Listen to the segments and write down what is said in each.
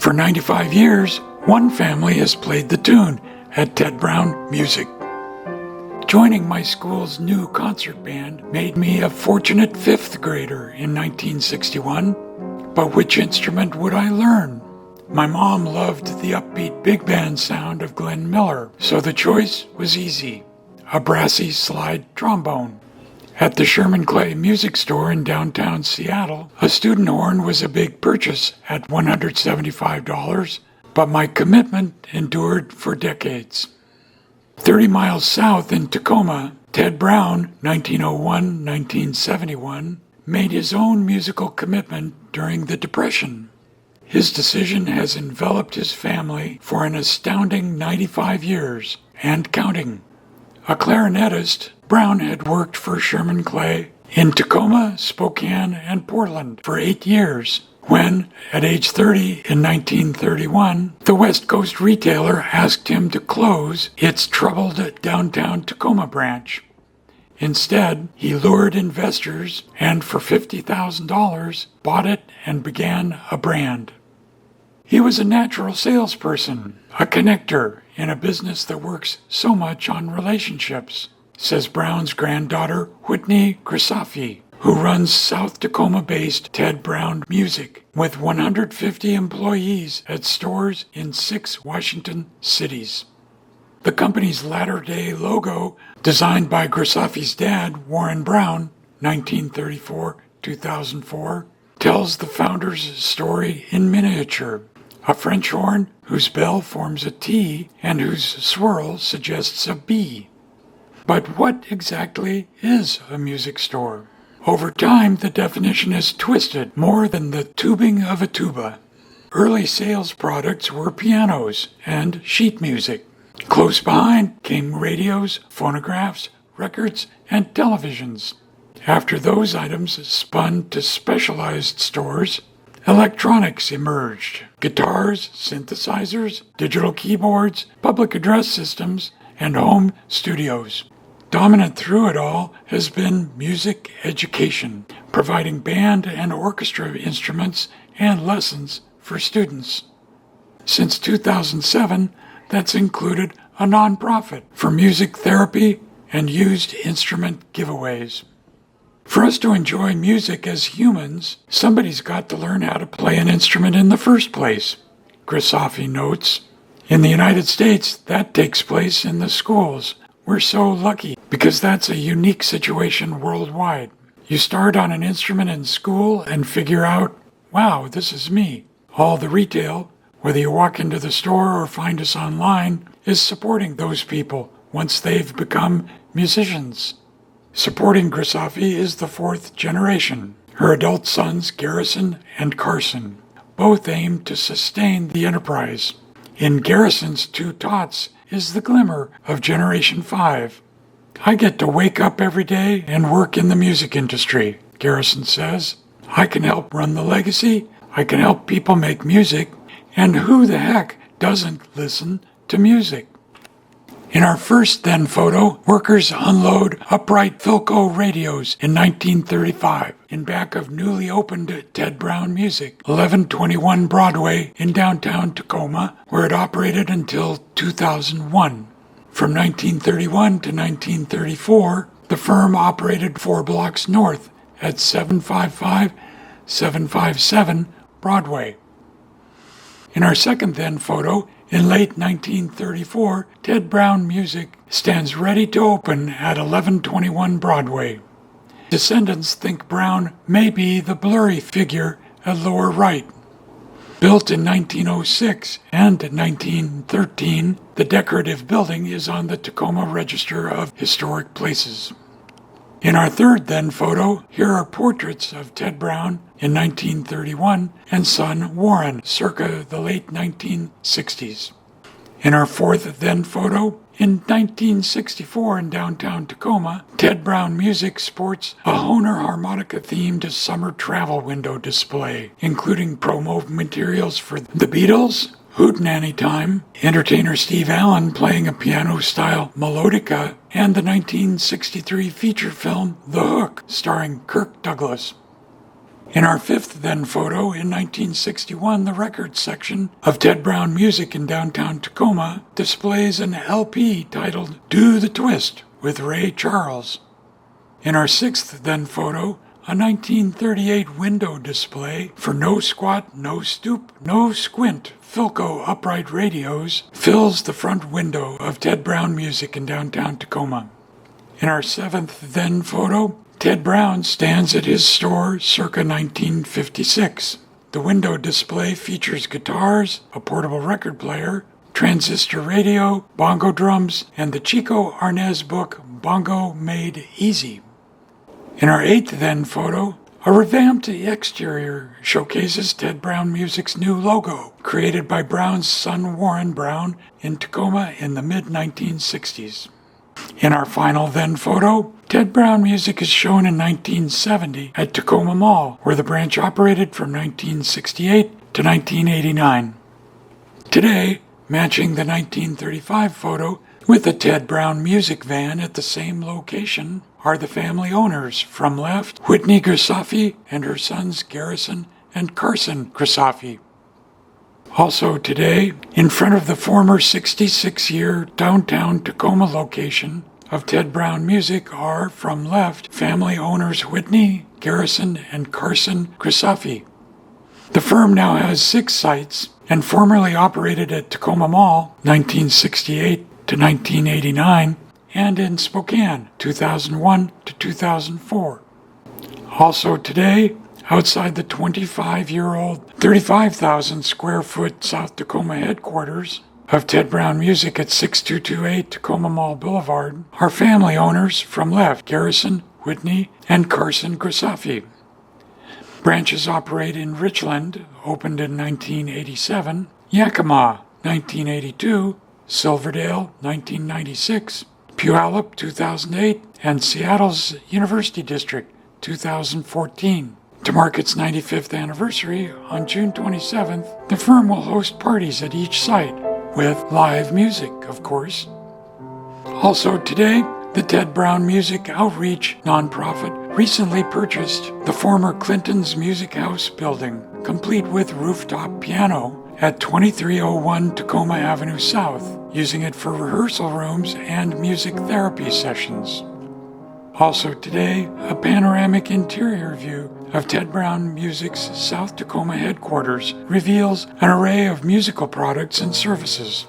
For 95 years, one family has played the tune at Ted Brown Music. Joining my school's new concert band made me a fortunate fifth grader in 1961. But which instrument would I learn? My mom loved the upbeat big band sound of Glenn Miller, so the choice was easy: a brassy slide trombone. At the Sherman Clay Music Store in downtown Seattle, a student horn was a big purchase at $175, but my commitment endured for decades. 30 miles south in Tacoma, Ted Brown, 1901-1971, made his own musical commitment during the Depression. His decision has enveloped his family for an astounding 95 years and counting. A clarinetist, Brown had worked for Sherman Clay in Tacoma, Spokane, and Portland for 8 years when, at age 30 in 1931, the West Coast retailer asked him to close its troubled downtown Tacoma branch. Instead, he lured investors and for $50,000 bought it and began a brand. He was a natural salesperson, a connector in a business that works so much on relationships, says Brown's granddaughter Whitney Grisafi, who runs South Tacoma-based Ted Brown Music with 150 employees at stores in 6 Washington cities. The company's latter-day logo, designed by Grisafi's dad, Warren Brown, 1934-2004, tells the founder's story in miniature: a French horn whose bell forms a T and whose swirl suggests a B. But what exactly is a music store? Over time, the definition is twisted more than the tubing of a tuba. Early sales products were pianos and sheet music. Close behind came radios, phonographs, records, and televisions. After those items spun to specialized stores, electronics emerged: guitars, synthesizers, digital keyboards, public address systems, and home studios. Dominant through it all has been music education, providing band and orchestra instruments and lessons for students. Since 2007, that's included a nonprofit for music therapy and used instrument giveaways. For us to enjoy music as humans, somebody's got to learn how to play an instrument in the first place, Grisafi notes. In the United States, that takes place in the schools. We're so lucky because that's a unique situation worldwide. You start on an instrument in school and figure out, wow, this is me. All the retail, whether you walk into the store or find us online, is supporting those people once they've become musicians. Supporting Grisafi is the 4th generation, her adult sons Garrison and Carson. Both aim to sustain the enterprise. In Garrison's 2 tots is the glimmer of Generation 5. I get to wake up every day and work in the music industry, Garrison says. I can help run the legacy, I can help people make music, and who the heck doesn't listen to music? In our first then photo, workers unload upright Philco radios in 1935 in back of newly opened Ted Brown Music, 1121 Broadway in downtown Tacoma, where it operated until 2001. From 1931 to 1934, the firm operated 4 blocks north at 755-757 Broadway. In our second then photo, in late 1934, Ted Brown Music stands ready to open at 1121 Broadway. Descendants think Brown may be the blurry figure at lower right. Built in 1906 and 1913, the decorative building is on the Tacoma Register of Historic Places. In our third then photo, here are portraits of Ted Brown in 1931 and son Warren circa the late 1960s. In our fourth then photo, in 1964 in downtown Tacoma, Ted Brown Music sports a Hohner harmonica-themed summer travel window display, including promo materials for The Beatles, Hootenanny Time, entertainer Steve Allen playing a piano-style melodica, and the 1963 feature film The Hook, starring Kirk Douglas. In our fifth then photo, in 1961, the records section of Ted Brown Music in downtown Tacoma displays an LP titled Do the Twist with Ray Charles. In our sixth then photo, a 1938 window display for no squat, no stoop, no squint Philco upright radios fills the front window of Ted Brown Music in downtown Tacoma. In our seventh then photo, Ted Brown stands at his store circa 1956. The window display features guitars, a portable record player, transistor radio, bongo drums, and the Chico Arnaz book Bongo Made Easy. In our eighth then photo, a revamped exterior showcases Ted Brown Music's new logo, created by Brown's son Warren Brown in Tacoma in the mid-1960s. In our final then photo, Ted Brown Music is shown in 1970 at Tacoma Mall, where the branch operated from 1968 to 1989. Today, matching the 1935 photo with the Ted Brown Music van at the same location, are the family owners. From left, Whitney Grisafi and her sons Garrison and Carson Grisafi. Also today, in front of the former 66-year downtown Tacoma location of Ted Brown Music are, from left, family owners Whitney, Garrison, and Carson Grisafi. The firm now has 6 sites and formerly operated at Tacoma Mall 1968 to 1989 and in Spokane 2001 to 2004. Also today, outside the 25-year-old, 35,000 square foot South Tacoma headquarters of Ted Brown Music at 6228 Tacoma Mall Boulevard, are family owners. From left, Garrison, Whitney, and Carson Grisafi. Branches operate in Richland, opened in 1987, Yakima, 1982, Silverdale, 1996, Puyallup, 2008, and Seattle's University District, 2014. To mark its 95th anniversary on June 27th, the firm will host parties at each site, with live music, of course. Also today, the Ted Brown Music Outreach nonprofit recently purchased the former Clinton's Music House building, complete with rooftop piano, at 2301 Tacoma Avenue South, using it for rehearsal rooms and music therapy sessions. Also today, a panoramic interior view of Ted Brown Music's South Tacoma headquarters reveals an array of musical products and services.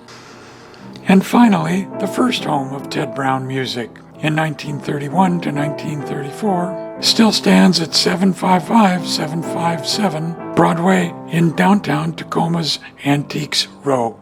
And finally, the first home of Ted Brown Music, in 1931 to 1934, still stands at 755-757 Broadway in downtown Tacoma's Antiques Row.